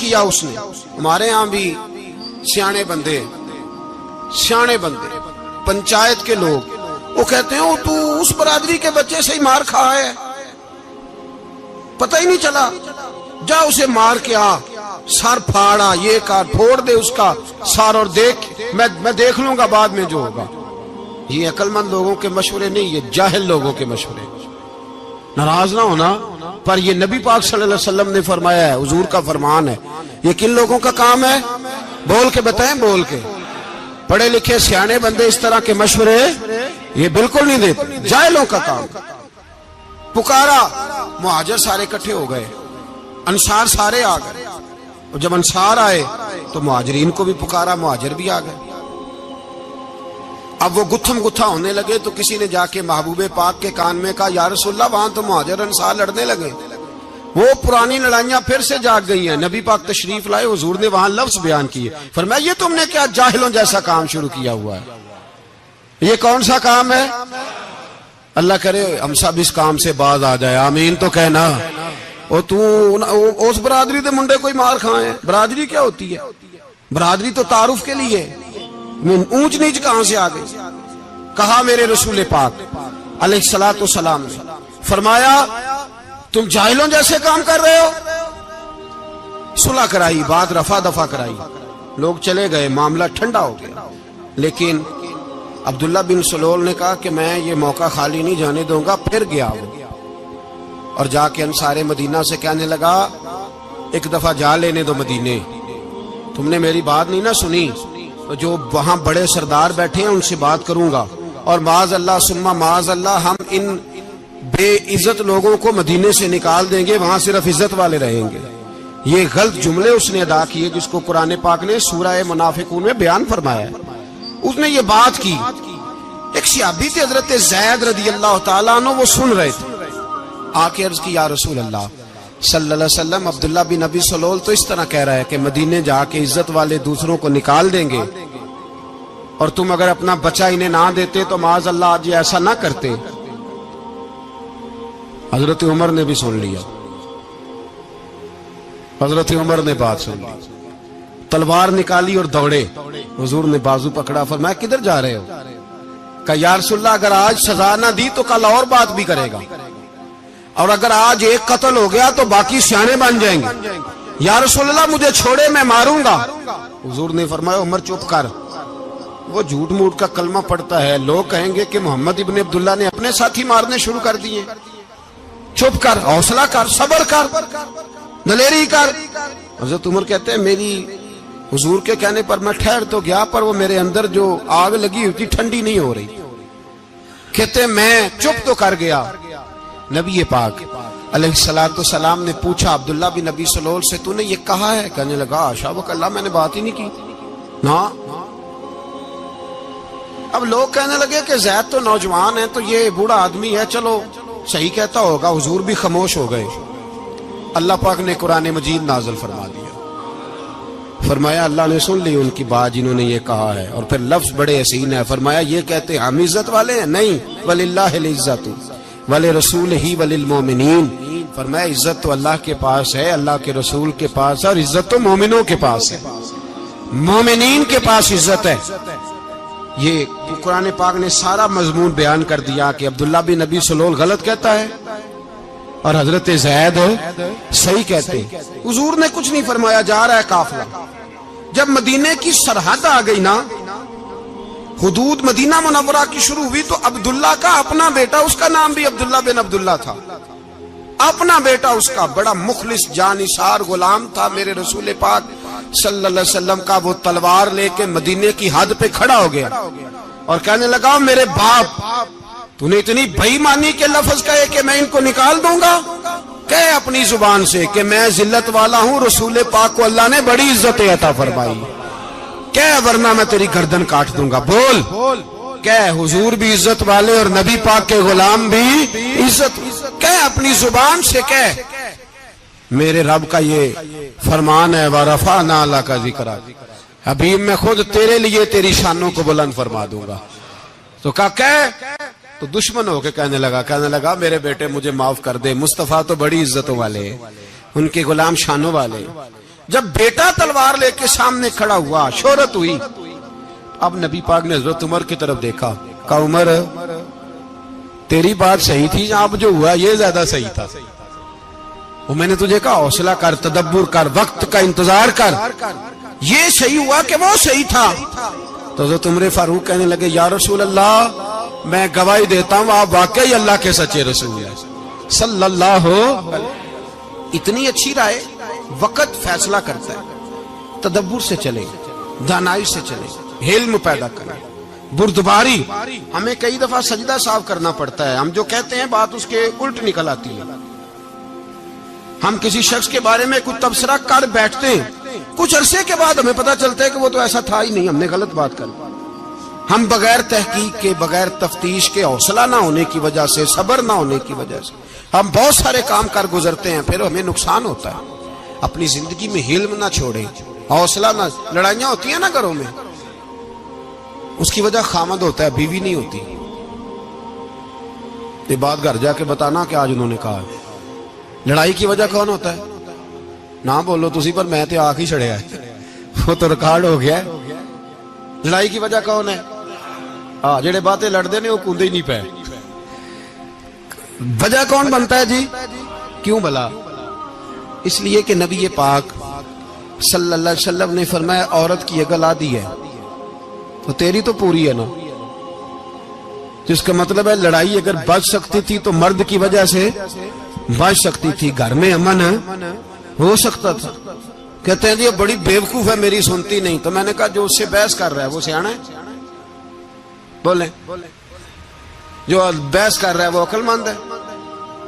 کیا اس نے. ہمارے ہاں بھی سیانے بندے پنچایت کے لوگ وہ کہتے ہیں تو اس برادری کے بچے سے ہی مار کھا ہے, پتہ ہی نہیں چلا, جا اسے مار کے آ, سر پھاڑا, یہ کار پھوڑ دے اس کا سر, اور دیکھ میں دیکھ لوں گا بعد میں جو ہوگا. یہ عقل مند لوگوں کے مشورے نہیں, یہ جاہل لوگوں کے مشورے. ناراض نہ ہونا, پر یہ نبی پاک صلی اللہ علیہ وسلم نے فرمایا ہے, حضور کا فرمان ہے. یہ کن لوگوں کا کام ہے؟ بول کے بتائیں, بول کے. پڑھے لکھے سیانے بندے اس طرح کے مشورے یہ بالکل نہیں دیتے, جاہلوں کا کام. پکارا, مہاجر سارے اکٹھے ہو گئے, انصار سارے آ گئے, اور جب انصار آئے تو مہاجرین کو بھی پکارا, مہاجر بھی آ گئے. اب وہ گتھم گتھا ہونے لگے تو کسی نے جا کے محبوب پاک کے کان میں کہا, یا رسول اللہ وہاں تو مہاجر انصار لڑنے لگے. وہ پرانی لڑائیاں پھر سے جاگ گئی ہیں. نبی پاک تشریف لائے, حضور نے وہاں لفظ بیان کیے, فرمایا یہ تم نے کیا جاہلوں جیسا کام شروع کیا ہوا ہے؟ یہ کون سا کام ہے؟ اللہ کرے ہم سب اس کام سے باز آ جائے, آمین تو کہنا. اور تو اس برادری دے منڈے کوئی مار کھائے. برادری کیا ہوتی ہے؟ برادری تو تعارف کے لیے. اونچ نیچ کہاں سے آ گئی؟ کہا میرے رسول پاک علیہ الصلوۃ والسلام نے, فرمایا تم جاہلوں جیسے کام کر رہے ہو. صلح کرائی, بات رفع دفع کرائی, لوگ چلے گئے, معاملہ ٹھنڈا ہو گیا. لیکن عبداللہ بن سلول نے کہا کہ میں یہ موقع خالی نہیں جانے دوں گا. پھر گیا وہ, اور جا کے انصار مدینہ سے کہنے لگا, ایک دفعہ جا لینے دو مدینے, تم نے میری بات نہیں نہ سنی, جو وہاں بڑے سردار بیٹھے ہیں ان سے بات کروں گا, اور معاذ اللہ ثم معاذ اللہ ہم ان بے عزت لوگوں کو مدینے سے نکال دیں گے, وہاں صرف عزت والے رہیں گے. یہ غلط جملے اس نے ادا کیے جس کو قرآن پاک نے سورہ منافقون میں بیان فرمایا ہے. اس نے یہ بات کی. ایک صحابی تھے حضرت زید رضی اللہ تعالیٰ عنہ, وہ سن رہے تھے. آ کے عرض کی, یا رسول اللہ صلی اللہ علیہ وسلم, عبداللہ بن ابی سلول تو اس طرح کہہ رہا ہے کہ مدینے جا کے عزت والے دوسروں کو نکال دیں گے, اور تم اگر اپنا بچہ انہیں نہ دیتے تو معاذ اللہ آج یہ ایسا نہ کرتے. حضرت عمر نے بھی سن لیا, حضرت عمر نے بات سن لی, تلوار نکالی اور دوڑے. حضور نے بازو پکڑا, فرمایا کدھر جا رہے ہو؟ کہا یا رسول اللہ اگر آج سزا نہ دی تو کل اور بات بھی کرے گا, اور اگر آج ایک قتل ہو گیا تو باقی سیانے بن جائیں گے. یا رسول اللہ مجھے چھوڑے, میں ماروں گا. حضور نے فرمایا عمر چپ کر, وہ جھوٹ موٹ کا کلمہ پڑھتا ہے, لوگ کہیں گے کہ محمد ابن عبداللہ نے اپنے ساتھی مارنے شروع کر دیے. چپ کر, حوصلہ کر, صبر کر, دلیری کر. حضرت عمر کہتے ہیں میری حضور کے کہنے پر میں ٹھہر تو گیا, پر وہ میرے اندر جو آگ لگی ہوئی تھی ٹھنڈی نہیں ہو رہی. کہتے ہیں میں چپ تو کر گیا. نبی پاک علیہ الصلوۃ والسلام نے پوچھا عبداللہ بن ابی سلول سے, تو نے یہ کہا ہے؟ کہنے لگا حاشا وکلا, میں نے بات ہی نہیں کی نا. اب لوگ کہنے لگے کہ زید تو نوجوان ہے, تو یہ بوڑھا آدمی ہے, چلو صحیح کہتا ہوگا. حضور بھی خاموش ہو گئے. اللہ پاک نے قرآن مجید نازل فرما دیا, فرمایا اللہ نے سن لی ان کی بات جنہوں نے یہ کہا ہے. اور پھر لفظ بڑے حسین ہے, فرمایا یہ کہتے ہم عزت والے ہیں؟ نہیں, وللہ العزت ولرسولہ وللمؤمنین. فرمایا عزت تو اللہ کے پاس ہے, اللہ کے رسول کے پاس ہے, اور عزت تو مومنوں کے پاس ہے, مومنین کے پاس عزت ہے. یہ قرآن پاک نے سارا مضمون بیان کر دیا کہ عبداللہ بن ابی سلول غلط کہتا ہے اور حضرت زید صحیح کہتے. حضور نے کچھ نہیں فرمایا, جا رہا ہے قافلہ. جب مدینے کی سرحد آ گئی نا, حدود مدینہ منورہ کی شروع ہوئی, تو عبداللہ کا اپنا بیٹا, اس کا نام بھی عبداللہ بن عبداللہ تھا, اپنا بیٹا اس کا بڑا مخلص جانثار غلام تھا میرے رسول پاک صلی اللہ علیہ وسلم کا. وہ تلوار لے کے مدینے کی حد پہ کھڑا ہو گیا اور کہنے لگا میرے باپ, تو نے اتنی بے ایمانی کے لفظ کہے کہ میں ان کو نکال دوں گا. کہے اپنی زبان سے کہ میں ذلت والا ہوں, رسول پاک کو اللہ نے بڑی عزت عطا فرمائی, کہے ورنہ میں تیری گردن کاٹ دوں گا. بول, کہے حضور بھی عزت والے اور نبی پاک کے غلام بھی عزت. کہے اپنی زبان سے, کہے میرے رب کا یہ فرمان ہے, وَرَفَعْنَا لَكَ ذِكْرَكَ, حبیب میں خود تیرے لیے تیری شانوں کو بلند فرما دوں گا. تو کہا تو دشمن ہو کے کہنے لگا میرے بیٹے مجھے معاف کر دے, مصطفیٰ تو بڑی عزتوں والے, ان کے غلام شانوں والے. جب بیٹا تلوار لے کے سامنے کھڑا ہوا، شہرت ہوئی، اب نبی پاک نے حضرت عمر کی طرف دیکھا، کہا عمر تیری بات صحیح تھی، اب جو ہوا یہ زیادہ صحیح تھا، وہ میں نے تجھے کہا حوصلہ کر، تدبر کر، وقت کا انتظار کر، یہ صحیح ہوا کہ وہ صحیح تھا؟ تو حضرت عمر فاروق کہنے لگے یا رسول اللہ میں گواہی دیتا ہوں آپ واقعی اللہ کے سچے رسول ہیں صلی اللہ علیہ۔ اتنی اچھی رائے، وقت فیصلہ کرتا ہے، تدبر سے چلے، دانائی سے چلے، علم پیدا کریں، بردباری۔ ہمیں کئی دفعہ سجدہ صاف کرنا پڑتا ہے، ہم جو کہتے ہیں بات اس کے الٹ نکل آتی ہے۔ ہم کسی شخص کے بارے میں کوئی تبصرہ کر بیٹھتے ہیں، کچھ عرصے کے بعد ہمیں پتہ چلتا ہے کہ وہ تو ایسا تھا ہی نہیں، ہم نے غلط بات کر۔ ہم بغیر تحقیق کے، بغیر تفتیش کے، حوصلہ نہ ہونے کی وجہ سے، صبر نہ ہونے کی وجہ سے ہم بہت سارے کام کر گزرتے ہیں، پھر ہمیں نقصان ہوتا ہے۔ اپنی زندگی میں علم نہ چھوڑیں، حوصلہ نہ۔ لڑائیاں ہوتی ہیں نا گھروں میں، اس کی وجہ خامد ہوتا ہے، بیوی نہیں ہوتی۔ یہ بات گھر جا کے بتانا کہ آج انہوں نے کہا لڑائی کی وجہ کون ہوتا ہے؟ نہ بولو تسی، پر میں تے آنکھ ہی چھڑیا ہے، وہ تو ریکارڈ ہو گیا ہے۔ لڑائی کی وجہ کون ہے؟ جڑے باتیں لڑتے ہیں وہ کوندے ہی نہیں پے۔ وجہ کون بنتا ہے جی؟ کیوں بلا؟ اس لیے کہ نبی پاک صلی اللہ علیہ وسلم نے فرمایا عورت کی اگر آدھی ہے تو تیری تو پوری ہے نا، جس کا مطلب ہے لڑائی اگر بچ سکتی تھی تو مرد کی وجہ سے بچ سکتی تھی، گھر میں امن ہو سکتا تھا۔ کہتے ہیں جی بڑی بیوقوف ہے میری سنتی نہیں، تو میں نے کہا جو اس سے بحث کر رہا ہے وہ سیانا ہے؟ بولیں، جو بحث کر رہا ہے وہ عقل مند ہے؟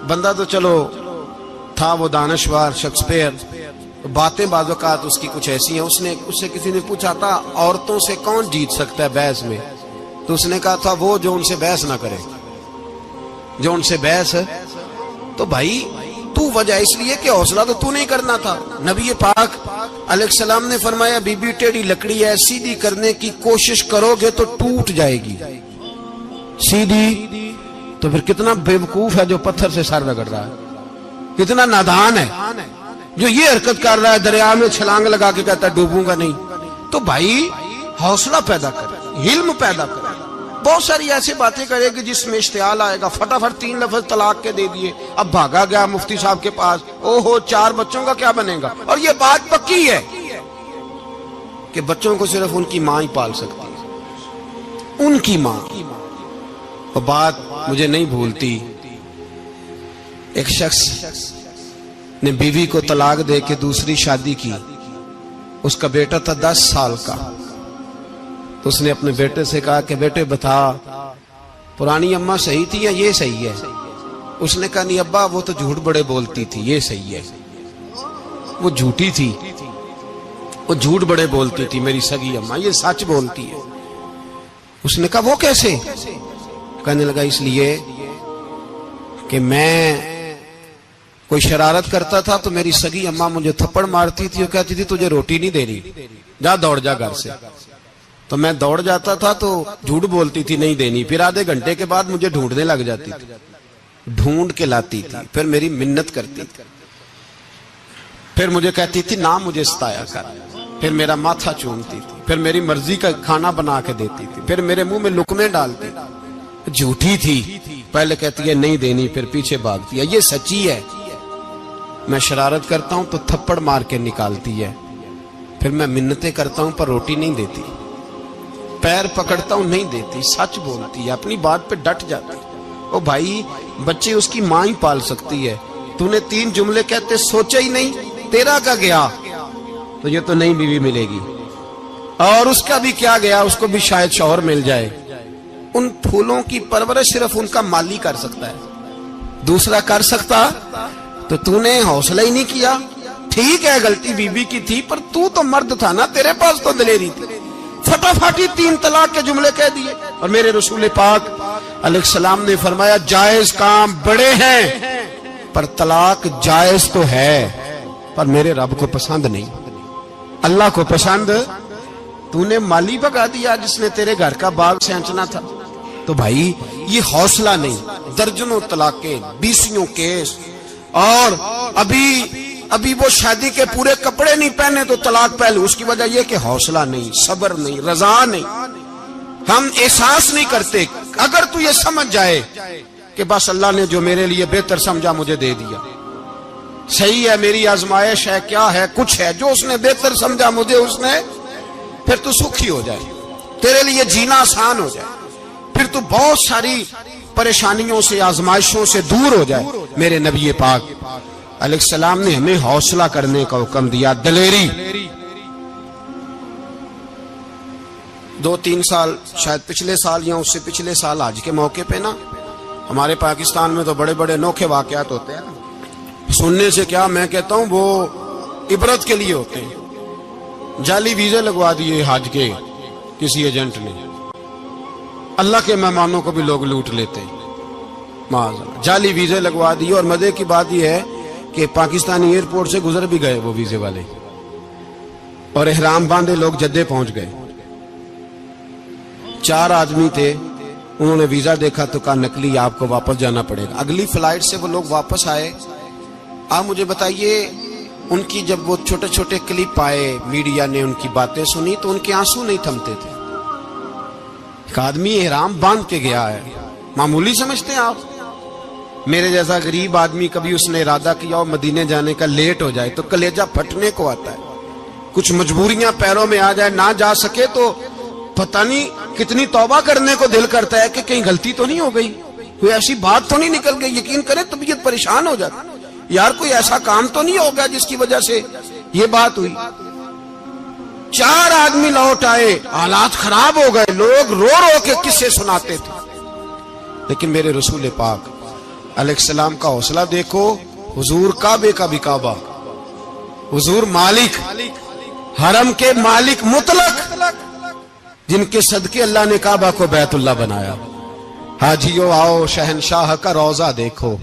بندہ تو چلو تھا وہ دانشور، شیکسپیئر، باتیں بعض اوقات اس کی کچھ ایسی ہیں۔ اس سے کسی نے پوچھا تھا عورتوں سے کون جیت سکتا ہے بحث میں، تو اس نے کہا تھا وہ جو ان سے بحث نہ کرے، جو ان سے بحث۔ تو بھائی تو وجہ اس لیے کہ حوصلہ تو نہیں کرنا تھا۔ نبی پاک علیہ السلام نے فرمایا بی بی ٹیڑھی لکڑی ہے، سیدھی کرنے کی کوشش کرو گے تو ٹوٹ جائے گی، سیدھی تو پھر کتنا بیوقوف ہے جو پتھر سے سر رگڑ رہا ہے، کتنا نادان ہے جو یہ حرکت کر رہا ہے، دریا میں چھلانگ لگا کے کہتا ہے ڈوبوں گا نہیں۔ تو بھائی حوصلہ پیدا کرے، علم پیدا کرے۔ بہت ساری ایسی باتیں کرے کہ جس میں اشتعال آئے گا، فٹافٹ 3 لفظ طلاق کے دے دیے، اب بھاگا گیا مفتی صاحب کے پاس، او ہو 4 بچوں کا کیا بنے گا؟ اور یہ بات پکی ہے کہ بچوں کو صرف ان کی ماں ہی پال سکتی ہے، ان کی ماں۔ اور بات مجھے نہیں بھولتی، ایک شخص نے بیوی کو طلاق دے کے دوسری شادی کی، اس کا بیٹا تھا 10 سال کا، تو اس نے اپنے بیٹے سے کہا کہ بیٹے بتا پرانی اماں صحیح تھی یا یہ صحیح ہے؟ اس نے کہا نہیں ابا وہ تو جھوٹ بڑے بولتی تھی، یہ صحیح ہے۔ وہ جھوٹی تھی، وہ جھوٹ بڑے بولتی تھی میری سگی اماں، یہ سچ بولتی ہے۔ اس نے کہا وہ کیسے؟ کہنے لگا اس لیے کہ میں کوئی شرارت کرتا تھا تو میری سگی اماں مجھے تھپڑ مارتی تھی، وہ کہتی تھی تجھے روٹی نہیں دینی، جا دوڑ جا گھر سے۔ تو میں دوڑ جاتا تھا تو جھوٹ بولتی تھی نہیں دینی، پھر آدھے گھنٹے کے بعد مجھے ڈھونڈنے لگ جاتی تھی، ڈھونڈ کے لاتی تھی، پھر میری منت کرتی تھی، پھر مجھے کہتی تھی نہ مجھے ستایا کر، پھر میرا ماتھا چومتی تھی، پھر میری مرضی کا کھانا بنا کے دیتی تھی، پھر میرے منہ میں لقمے ڈالتی تھی۔ جھوٹی تھی، پہلے کہتی ہے نہیں دینی، پھر پیچھے بھاگتی ہے۔ یہ سچی ہے، میں شرارت کرتا ہوں تو تھپڑ مار کے نکالتی ہے، پھر میں منتیں کرتا ہوں پر روٹی نہیں دیتی، پیر پکڑتا ہوں نہیں دیتی، سچ بولتی ہے، اپنی بات پہ ڈٹ جاتی۔ او بھائی بچے اس کی ماں ہی پال سکتی ہے، تو نے 3 جملے کہتے سوچا ہی نہیں، تیرا کا گیا تو یہ تو نئی بیوی ملے گی، اور اس کا بھی کیا گیا، اس کو بھی شاید شوہر مل جائے۔ ان پھولوں کی پرورش صرف ان کا مالی کر سکتا ہے، دوسرا کر سکتا؟ تو نے حوصلہ ہی نہیں کیا۔ ٹھیک ہے غلطی بی بی کی تھی، پر تو مرد تھا نا، تیرے پاس تو دلیری تھی، فٹافٹی 3 طلاق کے جملے کہہ دیے۔ اور میرے رسول پاک علیہ السلام نے فرمایا جائز کام بڑے ہیں، پر طلاق جائز تو ہے، پر میرے رب کو پسند نہیں، اللہ کو پسند۔ تو نے مالی بگا دیا جس نے تیرے گھر کا باغ سینچنا تھا۔ تو بھائی یہ حوصلہ نہیں، درجنوں طلاقیں، 20 کیس، اور ابھی ابھی وہ شادی کے پورے کپڑے نہیں پہنے تو طلاق پہلے. اس کی وجہ یہ کہ حوصلہ نہیں, صبر نہیں, رضا نہیں, ہم احساس نہیں کرتے. اگر تو یہ سمجھ جائے کہ بس اللہ نے جو میرے لیے بہتر سمجھا مجھے دے دیا, صحیح ہے, میری آزمائش ہے, کیا ہے, کچھ ہے, جو اس نے بہتر سمجھا مجھے اس نے, پھر تو سکھی ہو جائے, تیرے لیے جینا آسان ہو جائے, پھر تو بہت ساری پریشانیوں سے, آزمائشوں سے دور ہو جائے. میرے نبی پاک علیہ السلام نے ہمیں حوصلہ کرنے کا حکم دیا, دلیری. 2-3 سال شاید پچھلے سال یا اس سے پچھلے سال حج کے موقع پہ نا, ہمارے پاکستان میں تو بڑے بڑے انوکھے واقعات ہوتے ہیں. سننے سے کیا, میں کہتا ہوں وہ عبرت کے لیے ہوتے ہیں. جعلی ویزے لگوا دیے حج کے کسی ایجنٹ نے, اللہ کے مہمانوں کو بھی لوگ لوٹ لیتے ہیں. معاذاللہ, جعلی ویزے لگوا دیے. اور مزے کی بات یہ ہے کہ پاکستانی ایئرپورٹ سے گزر بھی گئے وہ ویزے والے, اور احرام باندھے لوگ جدے پہنچ گئے. 4 آدمی تھے, انہوں نے ویزا دیکھا تو کہا نقلی, آپ کو واپس جانا پڑے گا. اگلی فلائٹ سے وہ لوگ واپس آئے. آپ مجھے بتائیے, ان کی جب وہ چھوٹے چھوٹے کلپ آئے, میڈیا نے ان کی باتیں سنی تو ان کے آنسو نہیں تھمتے تھے. ایک آدمی احرام باندھ کے گیا ہے, معمولی سمجھتے ہیں آپ؟ میرے جیسا غریب آدمی کبھی اس نے ارادہ کیا اور مدینے جانے کا لیٹ ہو جائے تو کلیجہ پھٹنے کو آتا ہے. کچھ مجبوریاں پیروں میں آ جائے, نہ جا سکے تو پتہ نہیں کتنی توبہ کرنے کو دل کرتا ہے کہ کہیں غلطی تو نہیں ہو گئی, کوئی ایسی بات تو نہیں نکل گئی. یقین کریں طبیعت پریشان ہو جاتی, یار کوئی ایسا کام تو نہیں ہوگا جس کی وجہ سے یہ بات ہوئی. 4 آدمی لوٹ آئے, حالات خراب ہو گئے, لوگ رو رو کے قصے سناتے تھے. لیکن میرے رسول پاک علیہ السلام کا حوصلہ دیکھو. حضور کعبے کا بھی کعبہ, حضور مالک, حرم کے مالک مطلق, جن کے صدقے اللہ نے کعبہ کو بیت اللہ بنایا. حاجیو آؤ شہنشاہ کا روضہ دیکھو,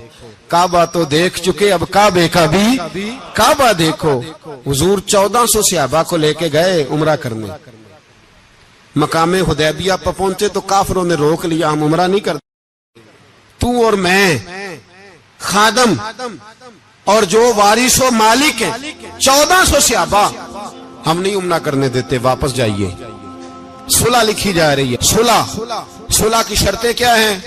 کعبہ تو دیکھ چکے اب کعبے کا بھی کعبہ دیکھو. حضور 1400 صحابہ کو لے کے گئے عمرہ کرنے. مقام حدیبیہ پر پہنچے تو کافروں نے روک لیا, ہم عمرہ نہیں کرتے. تو اور میں خادم اور جو وارث و مالک ہیں 1400 صحابہ, ہم نہیں عمرہ کرنے دیتے, واپس جائیے. صلح لکھی جا رہی ہے. صلح کی شرطیں کیا ہیں؟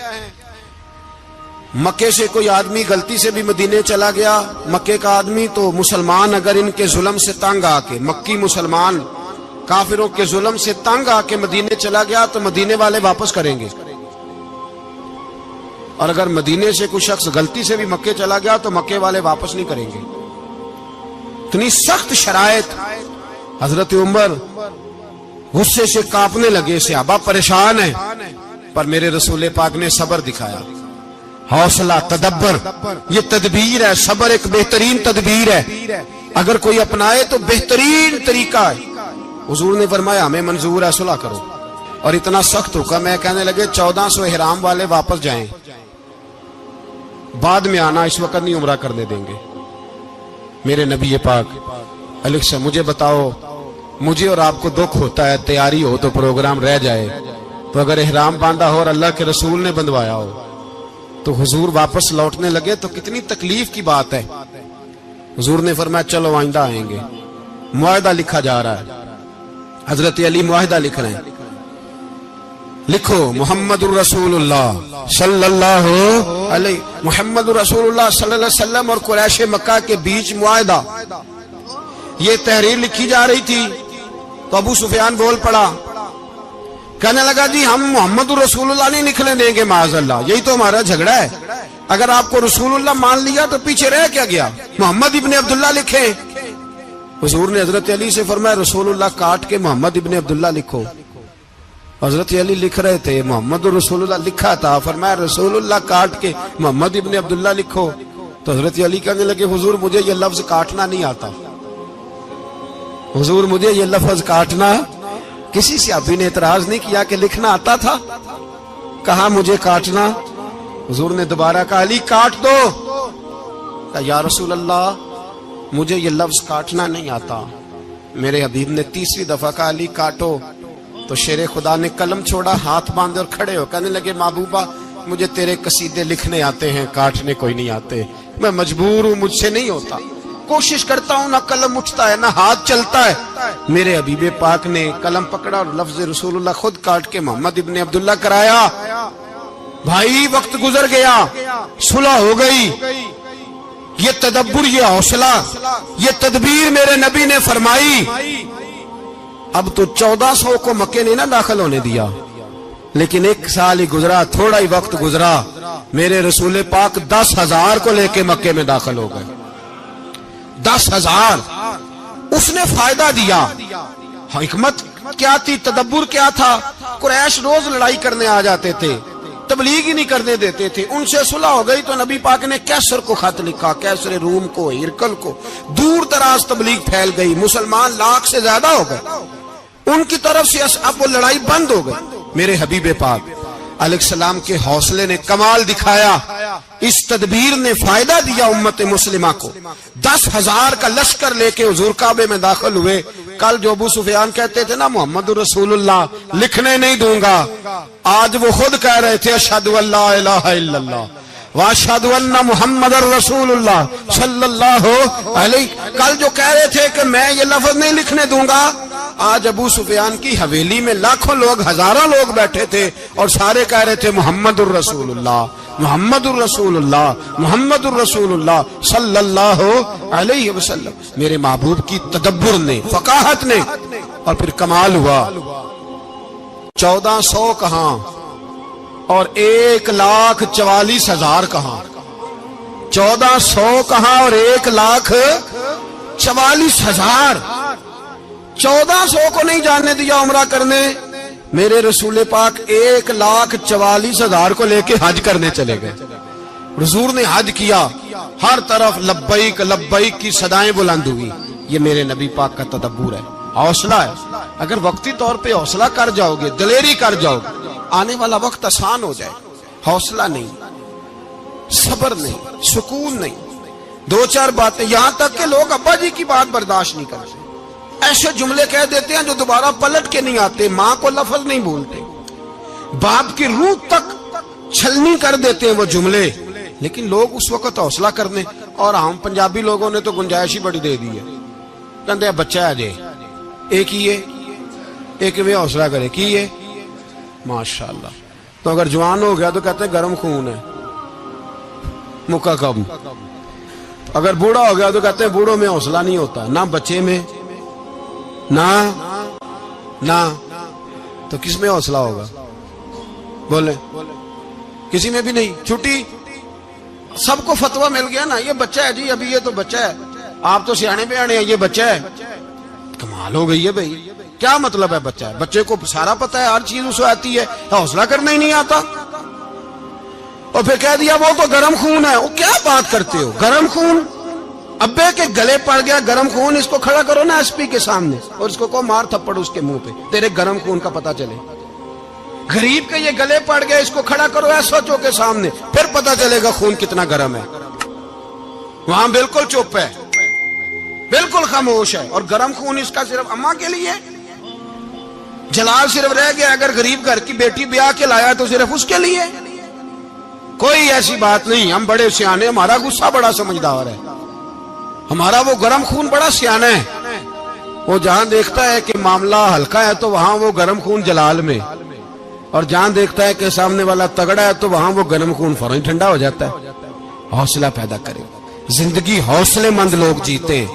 مکے سے کوئی آدمی غلطی سے بھی مدینے چلا گیا, مکے کا آدمی, تو مسلمان اگر ان کے ظلم سے تنگ آ کے, مکی مسلمان کافروں کے ظلم سے تنگ آ کے مدینے چلا گیا تو مدینے والے واپس کریں گے. اور اگر مدینے سے کوئی شخص غلطی سے بھی مکے چلا گیا تو مکے والے واپس نہیں کریں گے. اتنی سخت شرائط. حضرت عمر غصے سے کانپنے لگے, صحابہ پریشان ہیں, پر میرے رسول پاک نے صبر دکھایا, حوصلہ, تدبر. یہ تدبیر ہے, صبر ایک بہترین تدبیر ہے, اگر کوئی اپنائے تو بہترین طریقہ ہے. حضور نے فرمایا ہمیں منظور ہے, صلح کرو. اور اتنا سخت حکم ہے, کہنے لگے 1400 احرام والے واپس جائیں, بعد میں آنا, اس وقت نہیں عمرہ کرنے دیں گے. میرے نبی پاک علیہ السلام, مجھے بتاؤ, مجھے اور آپ کو دکھ ہوتا ہے تیاری ہو تو پروگرام رہ جائے, تو اگر احرام باندھا ہو اور اللہ کے رسول نے بندھوایا ہو تو حضور واپس لوٹنے لگے تو کتنی تکلیف کی بات ہے. حضور نے فرمایا چلو آئندہ آئیں گے. معاہدہ لکھا جا رہا ہے, حضرت علی معاہدہ لکھ رہے ہیں. لکھو محمد الرسول اللہ صلی اللہ علیہ, محمد الرسول اللہ صلی اللہ علیہ وسلم اور قریش مکہ کے بیچ معاہدہ. یہ تحریر لکھی جا رہی تھی تو ابو سفیان بول پڑا, کہنے لگا جی ہم محمد الرسول اللہ نہیں لکھنے دیں گے, معاذ اللہ, یہی تو ہمارا جھگڑا ہے. اگر آپ کو رسول اللہ مان لیا تو پیچھے رہ کیا گیا, محمد ابن عبداللہ لکھیں. حضور نے حضرت علی سے فرمایا رسول اللہ کاٹ کے محمد ابن عبداللہ لکھو. حضرت علی لکھ رہے تھے, محمد رسول اللہ لکھا تھا, فرمایا رسول اللہ کاٹ کے محمد ابن عبداللہ لکھو. تو حضرت علی کہنے لگے حضور مجھے یہ لفظ کاٹنا نہیں آتا, حضور مجھے یہ لفظ کاٹنا. کسی صحابی نے اعتراض نہیں کیا کہ لکھنا آتا تھا, کہا مجھے کاٹنا. حضور نے دوبارہ کہا علی کاٹ دو. کہا یا رسول اللہ مجھے یہ لفظ کاٹنا نہیں آتا. میرے حبیب نے 3ری دفعہ کہا علی کاٹو. تو شیر خدا نے قلم چھوڑا, ہاتھ باندھے اور کھڑے ہو کہنے لگے محبوبہ مجھے تیرے قصیدے لکھنے آتے ہیں, کاٹنے کوئی نہیں آتے, میں مجبور ہوں, مجھ سے نہیں ہوتا. کوشش کرتا ہوں نہ قلم اٹھتا ہے نہ ہاتھ چلتا ہے. میرے حبیب پاک نے قلم پکڑا اور لفظ رسول اللہ خود کاٹ کے محمد ابن عبداللہ کرایا. بھائی وقت گزر گیا, صلح ہو گئی. یہ تدبر, یہ حوصلہ, یہ تدبیر میرے نبی نے فرمائی. اب تو 1400 کو مکے نے نہ داخل ہونے دیا, لیکن 1 سال ہی گزرا, تھوڑا ہی وقت گزرا, میرے رسول پاک 10,000 کو لے کے مکے میں داخل ہو گئے. 10,000. اس نے فائدہ دیا. حکمت کیا تھی, تدبر کیا تھا؟ قریش روز لڑائی کرنے آ جاتے تھے, تبلیغ ہی نہیں کرنے دیتے تھے. ان سے صلح ہو گئی تو نبی پاک نے کیسر کو خط لکھا, کیسر روم کو, ہرکل کو. دور دراز تبلیغ پھیل گئی, مسلمان 100,000 سے زیادہ ہو گئے. ان کی طرف سے اب وہ لڑائی بند ہو گئی. میرے حبیب پاک علیہ السلام کے حوصلے نے کمال دکھایا, اس تدبیر نے فائدہ دیا امت مسلمہ کو. 10,000 کا لشکر لے کے حضور کعبے میں داخل ہوئے. کل جو ابو سفیان کہتے تھے نا محمد رسول اللہ لکھنے نہیں دوں گا, آج وہ خود کہہ رہے تھے اشہد ان لا الہ الا اللہ واشہد ان محمد رسول اللہ صلی اللہ علیہ. کل جو کہہ رہے تھے کہ میں یہ لفظ نہیں لکھنے دوں گا, آج ابو سفیان کی حویلی میں لاکھوں لوگ, ہزاروں لوگ بیٹھے تھے اور سارے کہہ رہے تھے محمد الرسول اللہ محمد الرسول اللہ محمد الرسول اللہ صلی اللہ علیہ وسلم. میرے محبوب کی تدبر نے, فقاہت نے, اور پھر کمال ہوا. 1400 کہاں اور 1,44,000 کہاں. 1400 کہاں اور 1,44,000. 1400 کو نہیں جانے دیا عمرہ کرنے. میرے رسول پاک 1,44,000 کو لے کے حج کرنے چلے گئے. حضور نے حج کیا, ہر طرف لبیک لبیک کی صدائیں بلند ہوئی. یہ میرے نبی پاک کا تدبر ہے, حوصلہ ہے. اگر وقتی طور پہ حوصلہ کر جاؤ گے, دلیری کر جاؤ گے, آنے والا وقت آسان ہو جائے. حوصلہ نہیں, صبر نہیں, سکون نہیں. 2-4 باتیں, یہاں تک کہ لوگ ابا جی کی بات برداشت نہیں کرتے, ایسے جملے کہہ دیتے ہیں جو دوبارہ پلٹ کے نہیں آتے. ماں کو لفظ نہیں بولتے, باپ کی روح تک چھلنی کر دیتے ہیں وہ جملے. لیکن لوگ اس وقت حوصلہ کرنے, اور ہم پنجابی لوگوں نے تو گنجائش ہی بڑی دے دی ہے. کہتے ہیں بچہ ہے جے, ایک ہی ہے, ایک میں حوصلہ کرے کی ہے ماشاءاللہ. تو اگر جوان ہو گیا تو کہتے ہیں گرم خون ہے, مکہ کم. اگر بوڑھا ہو گیا تو کہتے ہیں بوڑھوں میں حوصلہ نہیں ہوتا, نہ بچے میں نہ تو کس میں حوصلہ ہوگا؟ بولے کسی میں بھی نہیں. چھٹی سب کو فتویٰ مل گیا نا, یہ بچہ ہے جی, ابھی یہ تو بچہ ہے, آپ تو سیانے بیانے ہیں, یہ بچہ ہے. کمال ہو گئی ہے بھائی. کیا مطلب ہے بچہ ہے؟ بچے کو سارا پتہ ہے, ہر چیز اسے آتی ہے, حوصلہ کرنا ہی نہیں آتا. اور پھر کہہ دیا وہ تو گرم خون ہے. وہ کیا بات کرتے ہو, گرم خون؟ ابے کے گلے پڑ گیا گرم خون, اس کو کھڑا کرو نا ایس پی کے سامنے اور اس کو مار تھپڑ اس کے منہ پہ, تیرے گرم خون کا پتہ چلے. غریب کے یہ گلے پڑ گیا, اس کو کھڑا کرو ایس ایچ او کے سامنے, پھر پتہ چلے گا خون کتنا گرم ہے. وہاں بالکل چپ ہے, بالکل خاموش ہے. اور گرم خون اس کا صرف اماں کے لیے, جلال صرف رہ گیا اگر غریب گھر کی بیٹی بیاہ کے لایا تو صرف اس کے لیے. کوئی ایسی بات نہیں. ہم بڑے سیانے, ہمارا غصہ بڑا سمجھدار ہے, ہمارا وہ گرم خون بڑا سیانا ہے. وہ جہاں دیکھتا ہے کہ معاملہ ہلکا ہے تو وہاں وہ گرم خون جلال میں, اور جہاں دیکھتا ہے کہ سامنے والا تگڑا ہے تو وہاں وہ گرم خون فوراً ٹھنڈا ہو جاتا ہے. حوصلہ پیدا کرے. زندگی حوصلے مند لوگ جیتے ہیں,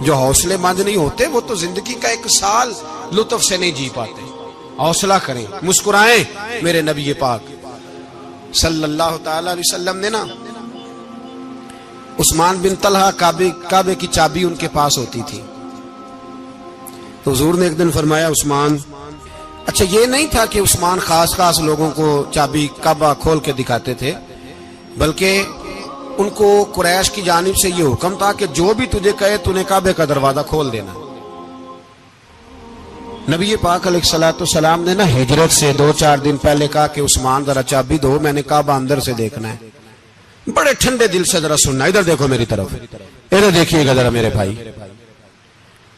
جو حوصلے مند نہیں ہوتے وہ تو زندگی کا 1 سال لطف سے نہیں جی پاتے. حوصلہ کریں, مسکرائیں. میرے نبی پاک صلی اللہ تعالی علیہ وسلم نے نا عثمان بن طلحہ, کعبے کی چابی ان کے پاس ہوتی تھی, تو حضور نے ایک دن فرمایا عثمان, اچھا یہ نہیں تھا کہ عثمان خاص لوگوں کو چابی کعبہ کھول کے دکھاتے تھے, بلکہ ان کو قریش کی جانب سے یہ حکم تھا کہ جو بھی تجھے کہے تو نے کعبے کا دروازہ کھول دینا. نبی پاک علیہ الصلوۃ والسلام نے نا ہجرت سے 2-4 دن پہلے کہا کہ عثمان ذرا چابی دو, میں نے کعبہ اندر سے دیکھنا ہے. بڑے ٹھنڈے دل سے ذرا سننا, ادھر دیکھو میری طرف, ادھر دیکھیے گا ذرا میرے بھائی.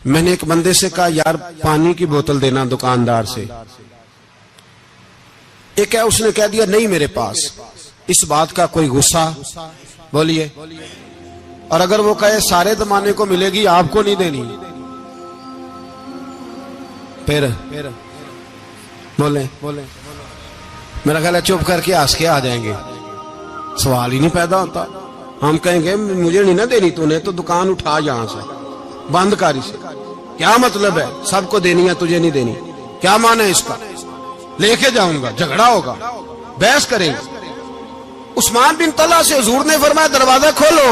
میں نے ایک بندے سے کہا یار پانی کی بوتل دینا دکاندار سے, ایک ہے اس نے کہہ دیا نہیں میرے پاس. اس بات کا کوئی غصہ؟ بولیے. اور اگر وہ کہے سارے زمانے کو ملے گی آپ کو نہیں دینی، پھر بولیں میرا خیال ہے چپ کر کے ہنس کے آ جائیں گے، سوال ہی نہیں پیدا ہوتا۔ ہم کہیں گے مجھے نہیں نہ دینی، تو نے تو دکان اٹھا یہاں سے بند کاری سے، کیا مطلب ہے سب کو دینی ہے تجھے نہیں دینی، کیا معنی ہے اس کا؟ لے کے جاؤں گا، جھگڑا ہوگا، بحث کریں گے۔ عثمان بن طلحہ سے حضور نے فرمایا دروازہ کھولو،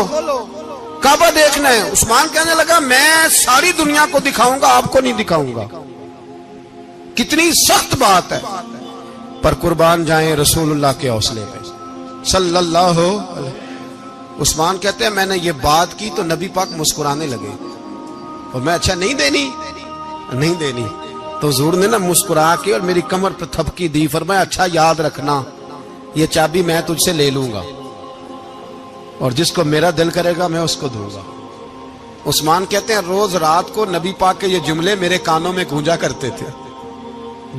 کعبہ دیکھنا ہے۔ عثمان کہنے لگا میں ساری دنیا کو دکھاؤں گا، آپ کو نہیں دکھاؤں گا۔ کتنی سخت بات ہے، پر قربان جائیں رسول اللہ کے حوصلے پہ صلی اللہ علیہ۔ عثمان کہتے ہیں میں نے یہ بات کی تو نبی پاک مسکرانے لگے، اور میں اچھا نہیں دینی تو حضور نے نا مسکرا کے اور میری کمر پہ تھپکی دی، فرمایا اچھا یاد رکھنا یہ چابی میں تجھ سے لے لوں گا، اور جس کو میرا دل کرے گا میں اس کو دوں گا۔ عثمان کہتے ہیں روز رات کو نبی پاک کے یہ جملے میرے کانوں میں گونجا کرتے تھے،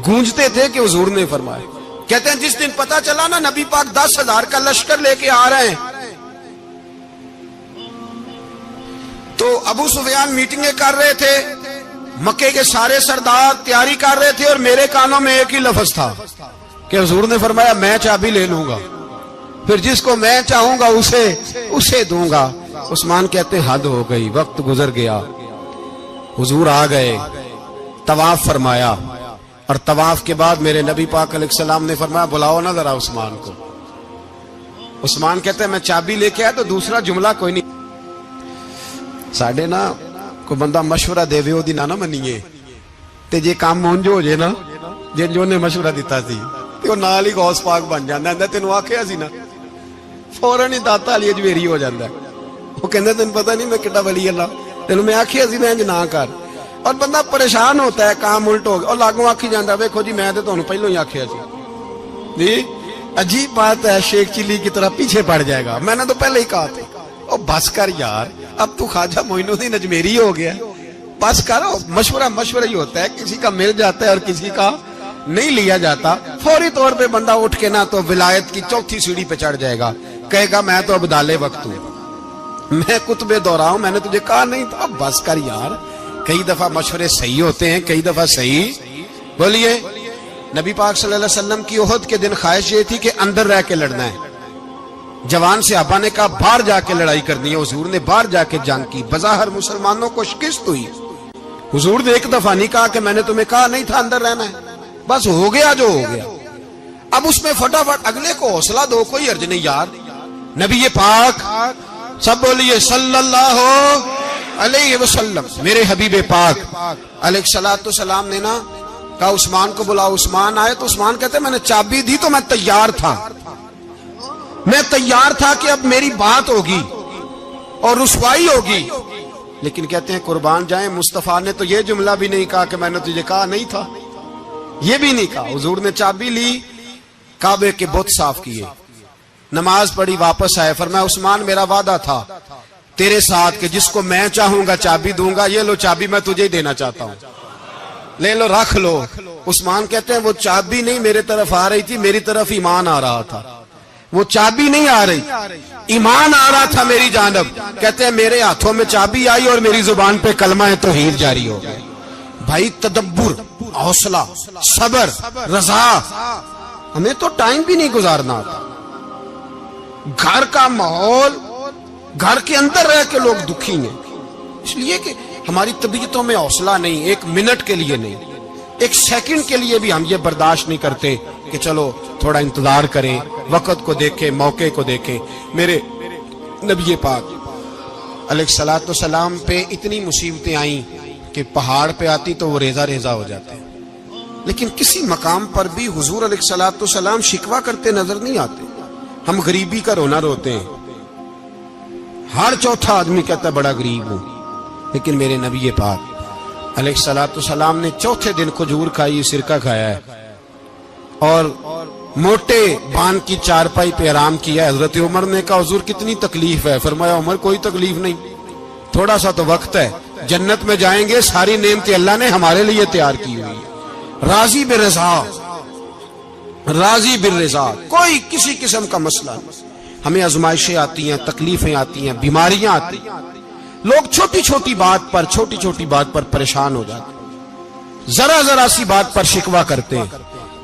گونجتے تھے کہ حضور نے فرمایا۔ کہتے ہیں جس دن پتا چلا نا نبی پاک 10,000 کا لشکر لے کے آ رہے ہیں، تو ابو سفیان میٹنگیں کر رہے تھے، مکے کے سارے سردار تیاری کر رہے تھے، اور میرے کانوں میں ایک ہی لفظ تھا کہ حضور نے فرمایا میں چابی لے لوں گا، پھر جس کو میں چاہوں گا اسے دوں گا۔ عثمان کہتے ہیں حد ہو گئی، وقت گزر گیا، حضور آ گئے، طواف فرمایا، اور طواف کے بعد میرے نبی پاک علیہ السلام نے فرمایا بلاؤ نا ذرا عثمان کو۔ عثمان کہتے ہیں میں چابی لے کے آیا تو دوسرا جملہ کوئی نہیں۔ ساڈے نا کوئی بندہ مشورہ دے وہ دی نہ منیے تے جے کام مونج ہو جائے نا، جن جو نے مشورہ دیتا سی تے وہ نال ہی غوث پاک بن جاندا ہے۔ تینوں آکھیا سی نا، فوراً ہی داتا علی اجمیری ہو جاندا ہے۔ وہ کہندا تینوں پتہ نہیں میں کڈا ولی اللہ، تینوں میں آکھیا سی میں انج نہ کر، اور بندہ پریشان ہوتا ہے کام الٹ ہو گیا، اور لاگوں آکھی جاندا ویکھو جی میں تے تانوں پہلوں ہی آکھیا سی جی۔ عجیب بات ہے، شیخ چلی کی طرح پیچھے پڑ جائے گا، میں نے تو پہلے ہی کہا تھا۔ او بس کر یار، اب تو خواجہ معین الدین اجمیری ہو گیا، بس کرو۔ مشورہ ہی ہوتا ہے، کسی کا مل جاتا ہے اور کسی کا نہیں لیا جاتا۔ فوری طور پہ بندہ اٹھ کے نہ تو ولایت کی چوتھی سیڑھی پہ چڑھ جائے گا، کہے گا میں تو ابدال وقت ہوں، میں کتب دورہ ہوں، میں نے تجھے کہا نہیں تھا۔ بس کر یار، کئی دفعہ مشورے صحیح ہوتے ہیں، کئی دفعہ صحیح۔ بولیے نبی پاک صلی اللہ علیہ وسلم کی احد کے دن خواہش یہ تھی کہ اندر رہ کے لڑنا ہے۔ جوان صحابہ نے کہا باہر جا کے لڑائی کرنی ہے، حضور نے باہر جا کے جنگ کی، بظاہر مسلمانوں کو شکست ہوئی۔ حضور نے ایک دفعہ نہیں کہا کہ میں نے تمہیں کہا نہیں تھا اندر رہنا ہے، بس ہو گیا جو ہو گیا۔ اب اس میں فٹافٹ اگلے کو حوصلہ دو، کوئی عرض نہیں یار۔ نبی پاک سب بولیے صلی اللہ علیہ وسلم، میرے حبیب پاک علیہ الصلوۃ والسلام نے نا کہا عثمان کو بلاؤ۔ عثمان آئے تو عثمان کہتے میں نے چابی دی تو میں تیار تھا کہ اب میری بات ہوگی اور رسوائی ہوگی، لیکن کہتے ہیں قربان جائیں مصطفیٰ نے تو یہ جملہ بھی نہیں کہا کہ میں نے تجھے کہا نہیں تھا، یہ بھی نہیں کہا۔ حضور نے چابی لی، کعبے کے بت صاف کیے، نماز پڑھی، واپس آئے، فرمایا عثمان میرا وعدہ تھا تیرے ساتھ کہ جس کو میں چاہوں گا چابی دوں گا، یہ لو چابی میں تجھے ہی دینا چاہتا ہوں، لے لو رکھ لو۔ عثمان کہتے ہیں وہ چابی نہیں میرے طرف آ رہی تھی، میری طرف ایمان آ رہا تھا، وہ چابی نہیں آ رہی، ایمان آ رہا تھا میری جانب۔ کہتے ہیں میرے ہاتھوں میں چابی آئی اور میری زبان پہ کلمہ توحید جاری ہو گیا۔ بھائی تدبر، حوصلہ، صبر، رضا، ہمیں تو ٹائم بھی نہیں گزارنا آتا۔ گھر کا ماحول، گھر کے اندر رہ کے لوگ دکھی ہیں، اس لیے کہ ہماری طبیعتوں میں حوصلہ نہیں، ایک منٹ کے لیے نہیں، ایک سیکنڈ کے لیے بھی ہم یہ برداشت نہیں کرتے کہ چلو تھوڑا انتظار کریں، وقت کو دیکھیں، موقع کو دیکھیں۔ میرے نبی پاک علیہ الصلوۃ والسلام پہ اتنی مصیبتیں آئیں کہ پہاڑ پہ آتی تو وہ ریزہ ریزہ ہو جاتے ہیں، لیکن کسی مقام پر بھی حضور علیہ الصلوۃ والسلام شکوہ کرتے نظر نہیں آتے۔ ہم غریبی کا رونا روتے ہیں، ہر چوتھا آدمی کہتا ہے بڑا غریب ہوں، لیکن میرے نبی پاک علیہ الصلوۃ والسلام نے چوتھے دن کھجور کھائی، سرکہ کھایا ہے، اور موٹے بان کی چارپائی پہ آرام کیا۔ حضرت عمر نے کہا حضور کتنی تکلیف ہے؟ فرمایا عمر کوئی تکلیف نہیں، تھوڑا سا تو وقت ہے، جنت میں جائیں گے، ساری نعمتیں اللہ نے ہمارے لیے تیار کی ہوئی ہے، راضی بالرضا، راضی بالرضا، کوئی کسی قسم کا مسئلہ نہیں۔ ہمیں آزمائشیں آتی ہیں، تکلیفیں آتی ہیں، بیماریاں آتی ہیں، لوگ چھوٹی چھوٹی بات پر پریشان ہو جاتے ہیں، ذرا سی بات پر شکوہ کرتے ہیں۔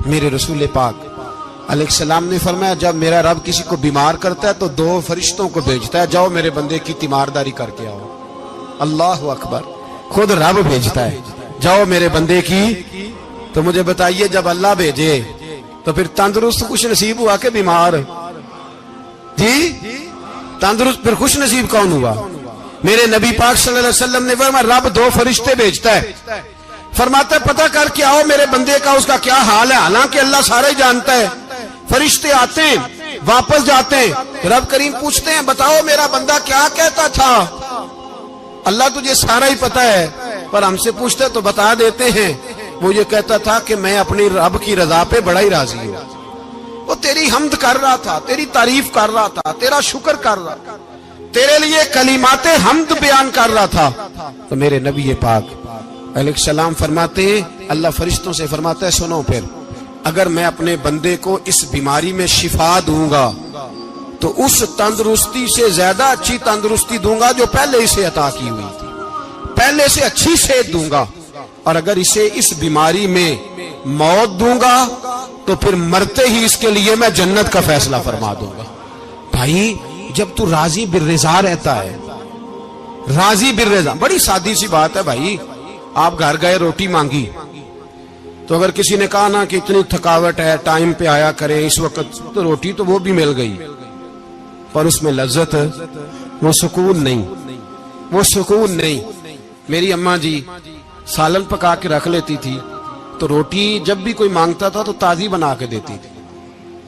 میرے رسول پاک علیہ السلام نے فرمایا جب میرا رب کسی کو بیمار کرتا ہے تو 2 فرشتوں کو بھیجتا ہے، جاؤ میرے بندے کی تیمارداری کر کے آؤ۔ اللہ اکبر، خود رب بھیجتا ہے، جاؤ میرے بندے کی۔ تو مجھے بتائیے جب اللہ بھیجے تو پھر تندرست خوش نصیب ہوا کہ بیمار؟ جی تندرست پھر خوش نصیب کون ہوا؟ میرے نبی پاک صلی اللہ علیہ وسلم نے فرمایا رب 2 فرشتے بھیجتا ہے، فرماتا ہے پتہ کر کے آؤ میرے بندے کا اس کا کیا حال ہے، حالانکہ اللہ سارا ہی جانتا ہے۔ فرشتے آتے ہیں واپس جاتے ہیں، رب کریم پوچھتے ہیں بتاؤ میرا بندہ کیا کہتا تھا؟ اللہ تجھے سارا ہی پتا ہے، پر ہم سے پوچھتے تو بتا دیتے ہیں، وہ یہ کہتا تھا کہ میں اپنی رب کی رضا پہ بڑا ہی راضی ہوں، وہ تیری حمد کر رہا تھا، تیری تعریف کر رہا تھا، تیرا شکر کر رہا تھا، تیرے لیے کلمات حمد بیان کر رہا تھا۔ تو میرے نبی پاک علیہ السلام فرماتے ہیں، اللہ فرشتوں سے فرماتا ہے سنو پھر اگر میں اپنے بندے کو اس بیماری میں شفا دوں گا تو اس تندرستی سے زیادہ اچھی تندرستی دوں گا جو پہلے اسے عطا کی ہوئی تھی، پہلے سے اچھی صحت دوں گا، اور اگر اسے اس بیماری میں موت دوں گا تو پھر مرتے ہی اس کے لیے میں جنت کا فیصلہ فرما دوں گا۔ بھائی جب تو راضی بالرضا رہتا ہے، راضی بالرضا، بڑی سادی سی بات ہے بھائی، آپ گھر گئے روٹی مانگی تو اگر کسی نے کہا نا کہ اتنی تھکاوٹ ہے ٹائم پہ آیا کریں اس وقت، تو روٹی تو وہ بھی مل گئی پر اس میں لذت، وہ سکون نہیں۔ میری اماں جی سالن پکا کے رکھ لیتی تھی تو روٹی جب بھی کوئی مانگتا تھا تو تازی بنا کے دیتی تھی،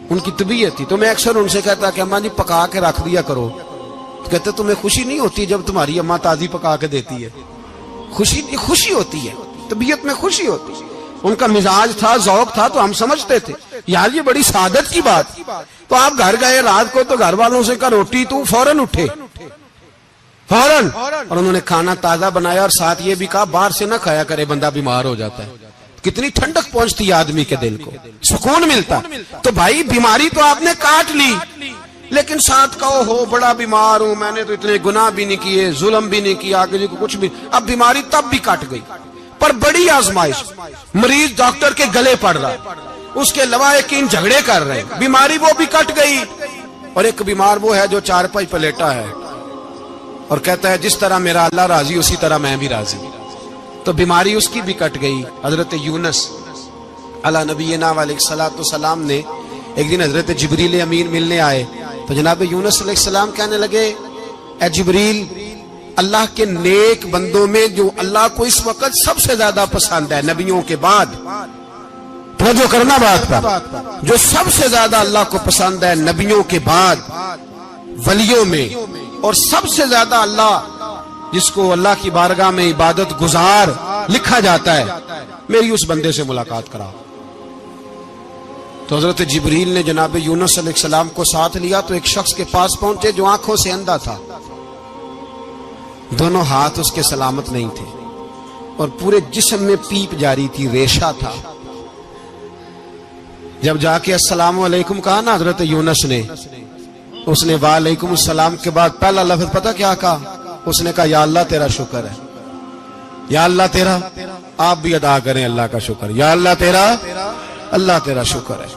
ان کی طبیعت تھی۔ تو میں اکثر ان سے کہتا کہ اماں جی پکا کے رکھ دیا کرو، تو کہتے تمہیں خوشی نہیں ہوتی جب تمہاری اماں تازی پکا کے دیتی ہے؟ خوشی ہوتی ہے، طبیعت میں خوشی ہوتی ہے۔ ان کا مزاج تھا، ذوق تھا، تو ہم سمجھتے تھے یار یہ بڑی سعادت کی بات۔ تو آپ گھر گئے رات کو تو گھر والوں سے کہا روٹی، تو فوراً اٹھے فوراً، اور انہوں نے کھانا تازہ بنایا اور ساتھ یہ بھی کہا باہر سے نہ کھایا کرے بندہ بیمار ہو جاتا ہے۔ کتنی ٹھنڈک پہنچتی ہے آدمی کے دل کو، سکون ملتا۔ تو بھائی بیماری تو آپ نے کاٹ لی، لیکن ساتھ کہو ہو بڑا بیمار ہوں، میں نے تو اتنے گناہ بھی نہیں کیے، ظلم بھی نہیں کیا، کسی کو کچھ بھی، اب بیماری تب بھی کٹ گئی۔ پر بڑی آزمائش، مریض ڈاکٹر کے گلے پڑ رہا ہے، اس کے لواحقین جھگڑے کر رہے ہیں، بیماری وہ بھی کٹ گئی۔ اور ایک بیمار وہ ہے جو 4 پائی پلیٹا ہے اور کہتا ہے جس طرح میرا اللہ راضی اسی طرح میں بھی راضی، تو بیماری اس کی بھی کٹ گئی۔ حضرت یونس علی نبینا علیہ الصلوۃ والسلام نے ایک دن حضرت جبریل امین ملنے آئے تو جناب یونس علیہ السلام کہنے لگے اے جبریل، اللہ کے نیک بندوں میں جو اللہ کو اس وقت سب سے زیادہ پسند ہے نبیوں کے بعد، توجہ کرنا بات پر، جو سب سے زیادہ اللہ کو پسند ہے نبیوں کے بعد ولیوں میں، اور سب سے زیادہ اللہ جس کو اللہ کی بارگاہ میں عبادت گزار لکھا جاتا ہے، میری اس بندے سے ملاقات کراؤ۔ تو حضرت جبریل نے جناب یونس علیہ السلام کو ساتھ لیا تو ایک شخص کے پاس پہنچے جو آنکھوں سے اندھا تھا، دونوں ہاتھ اس کے سلامت نہیں تھے اور پورے جسم میں پیپ جاری تھی، ریشہ تھا۔ جب جا کے السلام علیکم کہا نا حضرت یونس نے، اس نے وعلیکم السلام کے بعد پہلا لفظ پتہ کیا کہا؟ اس نے کہا یا اللہ تیرا شکر ہے، یا اللہ تیرا، آپ بھی ادا کریں اللہ کا شکر، یا اللہ تیرا، اللہ تیرا شکر ہے۔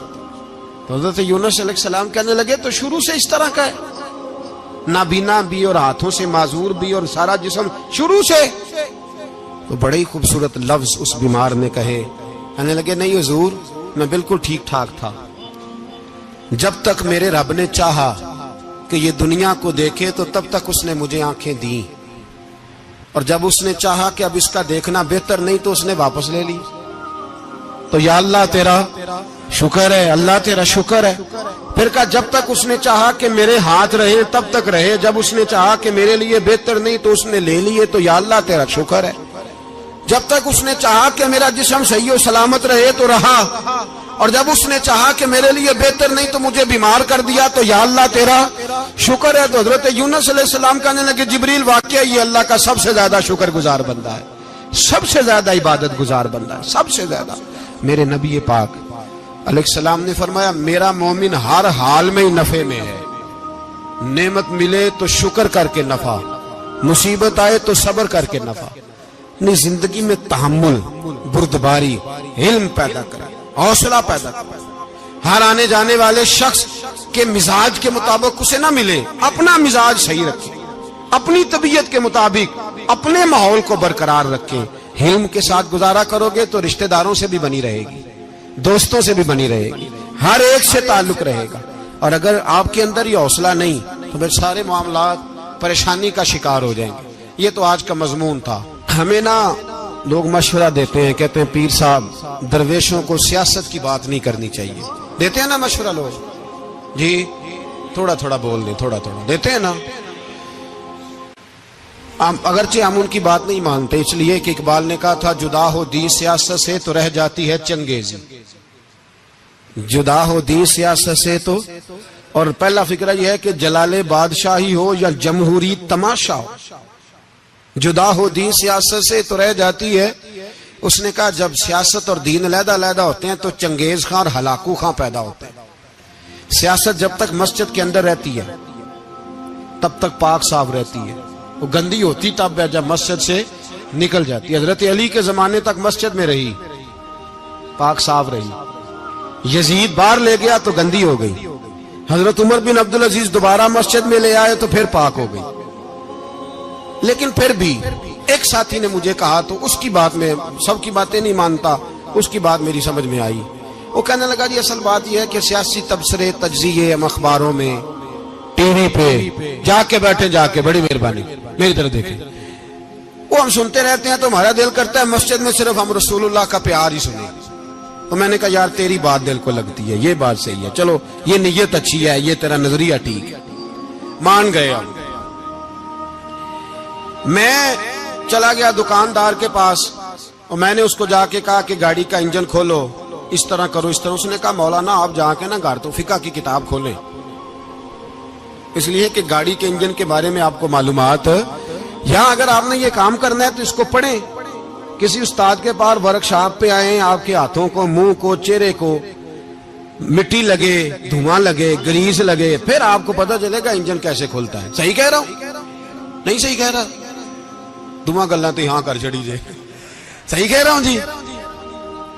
تو حضرت یونس علیہ السلام کہنے لگے تو شروع سے اس طرح کا ہے، نابینا بھی اور ہاتھوں سے معذور بھی اور سارا جسم شروع سے؟ تو بڑے ہی خوبصورت لفظ اس بیمار نے کہے، کہنے لگے نہیں حضور میں بالکل ٹھیک ٹھاک تھا، جب تک میرے رب نے چاہا کہ یہ دنیا کو دیکھے تو تب تک اس نے مجھے آنکھیں دیں، اور جب اس نے چاہا کہ اب اس کا دیکھنا بہتر نہیں تو اس نے واپس لے لی۔ تو یا اللہ تیرا شکر ہے، اللہ تیرا شکر ہے۔ پھر کہا جب تک اس نے چاہا کہ میرے ہاتھ رہے تب تک رہے، جب اس نے چاہا کہ میرے لیے بہتر نہیں تو اس نے لے لیے، تو یا اللہ تیرا شکر ہے۔ جب تک اس نے چاہا کہ میرا جسم صحیح و سلامت رہے تو رہا، اور جب اس نے چاہا کہ میرے لیے بہتر نہیں تو مجھے بیمار کر دیا، تو یا اللہ تیرا شکر ہے۔ تو حضرت یونس علیہ السلام کہنے لگے جبریل واقعہ یہ اللہ کا سب سے زیادہ شکر گزار بندہ ہے، سب سے زیادہ عبادت گزار بندہ ہے، سب سے زیادہ۔ میرے نبی پاک علیہ السلام نے فرمایا میرا مومن ہر حال میں نفع میں ہے، نعمت ملے تو شکر کر کے نفع، مصیبت آئے تو صبر کر کے نفع. اپنی زندگی میں تحمل، بردباری، علم پیدا کرے، حوصلہ پیدا کرے. ہر آنے جانے والے شخص کے مزاج کے مطابق اسے نہ ملے، اپنا مزاج صحیح رکھے، اپنی طبیعت کے مطابق اپنے ماحول کو برقرار رکھے. علم کے ساتھ گزارا کرو گے تو رشتہ داروں سے بھی بنی رہے گی، دوستوں سے بھی بنی رہے گی، ہر ایک سے تعلق رہے گا. اور اگر آپ کے اندر یہ حوصلہ نہیں تو پھر سارے معاملات پریشانی کا شکار ہو جائیں گے. یہ تو آج کا مضمون تھا. ہمیں نا لوگ مشورہ دیتے ہیں، کہتے ہیں پیر صاحب درویشوں کو سیاست کی بات نہیں کرنی چاہیے. دیتے ہیں نا مشورہ لوگ؟ جی تھوڑا تھوڑا بول دیں، تھوڑا تھوڑا دیتے ہیں نا. اگرچہ ہم ان کی بات نہیں مانتے، اس لیے کہ اقبال نے کہا تھا جدا ہو دین سیاست سے تو رہ جاتی ہے چنگیزی. جدا ہو دین سیاست سے تو، اور پہلا فکرہ یہ ہے کہ جلال بادشاہی ہو یا جمہوری تماشا ہو، جدا ہو دین سیاست سے تو رہ جاتی ہے. اس نے کہا جب سیاست اور دین علیحدہ علیحدہ ہوتے ہیں تو چنگیز خان اور ہلاکو خان پیدا ہوتے ہیں. سیاست جب تک مسجد کے اندر رہتی ہے تب تک پاک صاف رہتی ہے، وہ گندی ہوتی تب ہے جب مسجد سے نکل جاتی ہے. حضرت علی کے زمانے تک مسجد میں رہی، پاک صاف رہی. یزید باہر لے گیا تو گندی ہو گئی. حضرت عمر بن عبدالعزیز دوبارہ مسجد میں لے آئے تو پھر پاک ہو گئی. لیکن پھر بھی ایک ساتھی نے مجھے کہا تو اس کی بات میں، سب کی باتیں نہیں مانتا، اس کی بات میری سمجھ میں آئی. وہ کہنے لگا جی اصل بات یہ ہے کہ سیاسی تبصرے تجزیے ہم اخباروں میں، ٹی وی پہ جا کے بیٹھے، جا کے بڑی مہربانی میری طرف دیکھیں، وہ ہم سنتے رہتے ہیں تو ہمارا دل کرتا ہے مسجد میں صرف ہم رسول اللہ کا پیار ہی سنیں. تو میں نے کہا یار تیری بات دل کو لگتی ہے، یہ بات صحیح ہے، چلو یہ نیت اچھی ہے، یہ تیرا نظریہ ٹھیک ہے، مان گئے. ہم میں چلا گیا دکاندار کے پاس اور میں نے اس کو جا کے کہا کہ گاڑی کا انجن کھولو، اس طرح کرو، اس طرح. اس نے کہا مولانا آپ جا کے نا گھر تو فقہ کی کتاب کھولیں، اس لیے کہ گاڑی کے انجن کے بارے میں آپ کو معلومات، یہاں اگر آپ نے یہ کام کرنا ہے تو اس کو پڑھیں. کسی استاد کے پاس ورک شاپ پہ آئیں، آپ کے ہاتھوں کو، منہ کو، چہرے کو مٹی لگے، دھواں لگے، گریس لگے، پھر آپ کو پتہ چلے گا انجن کیسے کھلتا ہے. صحیح کہہ رہا ہوں؟ نہیں صحیح کہہ رہا؟ دھواں گلنا تو یہاں کر چڑی جائے. صحیح کہہ رہا ہوں جی؟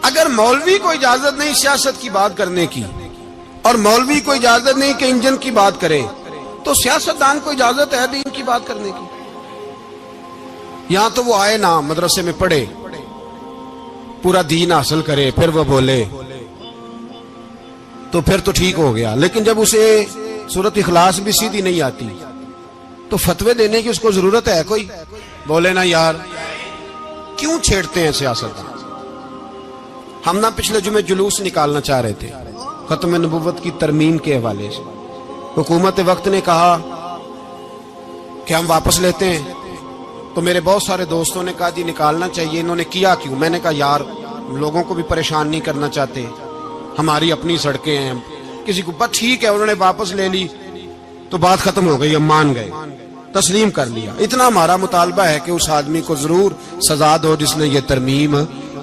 اگر مولوی کو اجازت نہیں سیاست کی بات کرنے کی، اور مولوی کو اجازت نہیں کہ انجن کی بات کرے، تو سیاستدان کو اجازت ہے دین کی بات کرنے کی. یہاں تو وہ آئے نا مدرسے میں پڑھے، پورا دین حاصل کرے، پھر وہ بولے تو پھر تو ٹھیک ہو گیا. لیکن جب اسے سورۃ اخلاص بھی سیدھی نہیں آتی تو فتوے دینے کی اس کو ضرورت ہے کوئی؟ بولے نا یار کیوں چھیڑتے ہیں سیاست؟ ہم نہ پچھلے جمعے جلوس نکالنا چاہ رہے تھے ختم نبوت کی ترمیم کے حوالے سے. حکومت وقت نے کہا کہ ہم واپس لیتے ہیں، تو میرے بہت سارے دوستوں نے کہا جی نکالنا چاہیے. انہوں نے کیا کیوں؟ میں نے کہا یار لوگوں کو بھی پریشان نہیں کرنا چاہتے، ہماری اپنی سڑکیں ہیں، کسی کو بس ٹھیک ہے. انہوں نے واپس لے لی تو بات ختم ہو گئی، ہم مان گئے، تسلیم کر لیا. اتنا ہمارا مطالبہ ہے کہ اس آدمی کو ضرور سزا دو جس نے یہ ترمیم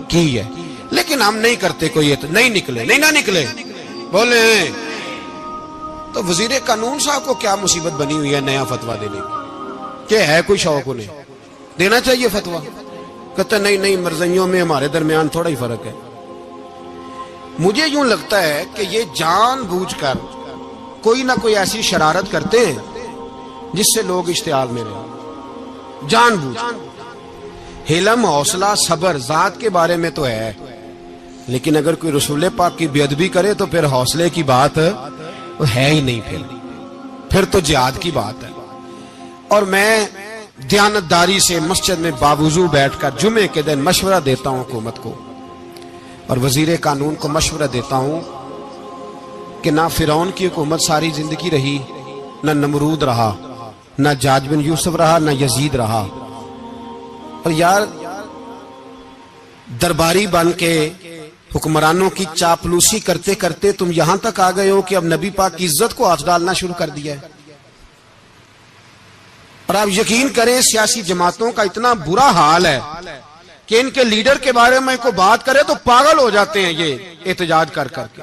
کی ہے. لیکن ہم نہیں کرتے، کوئی نہیں نکلے، نہیں نہ نکلے بولے. تو وزیر قانون صاحب کو کیا مصیبت بنی ہوئی ہے نیا فتویٰ دینے کی؟ کہ ہے کوئی شوق انہیں دینا چاہیے فتویٰ؟ کہتے نہیں مرضیوں میں ہمارے درمیان تھوڑا ہی فرق ہے. مجھے یوں لگتا ہے کہ یہ جان بوجھ کر کوئی نہ کوئی ایسی شرارت کرتے ہیں جس سے لوگ اشتعال میں رہیں، جان بوجھ. حلم، حوصلہ، صبر ذات کے بارے میں تو ہے، لیکن اگر کوئی رسول پاک کی بے ادبی کرے تو پھر حوصلے کی بات ہے ہی نہیں، پھر تو جہاد کی بات ہے. اور میں دیانتداری سے مسجد میں باوضو بیٹھ کر جمعے کے دن مشورہ دیتا ہوں حکومت کو اور وزیر قانون کو مشورہ دیتا ہوں کہ نہ فرعون کی حکومت ساری زندگی رہی، نہ نمرود رہا، نہ جاج بن یوسف رہا، نہ یزید رہا. اور یار درباری بن کے حکمرانوں کی چاپلوسی کرتے کرتے تم یہاں تک آ گئے ہو کہ اب نبی پاک کی عزت کو ہاتھ ڈالنا شروع کر دیا ہے. اور آپ یقین کریں سیاسی جماعتوں کا اتنا برا حال ہے کہ ان کے لیڈر کے بارے میں کوئی بات کرے تو پاگل ہو جاتے ہیں یہ احتجاج کر کر کے.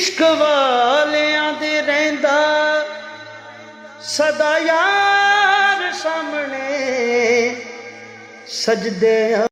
ਇਸ਼ਕ ਵਾਲਿਆਂ ਦੇ ਰਹਿੰਦਾ ਸਦਾ ਯਾਰ ਸਾਹਮਣੇ ਸਜਦੇ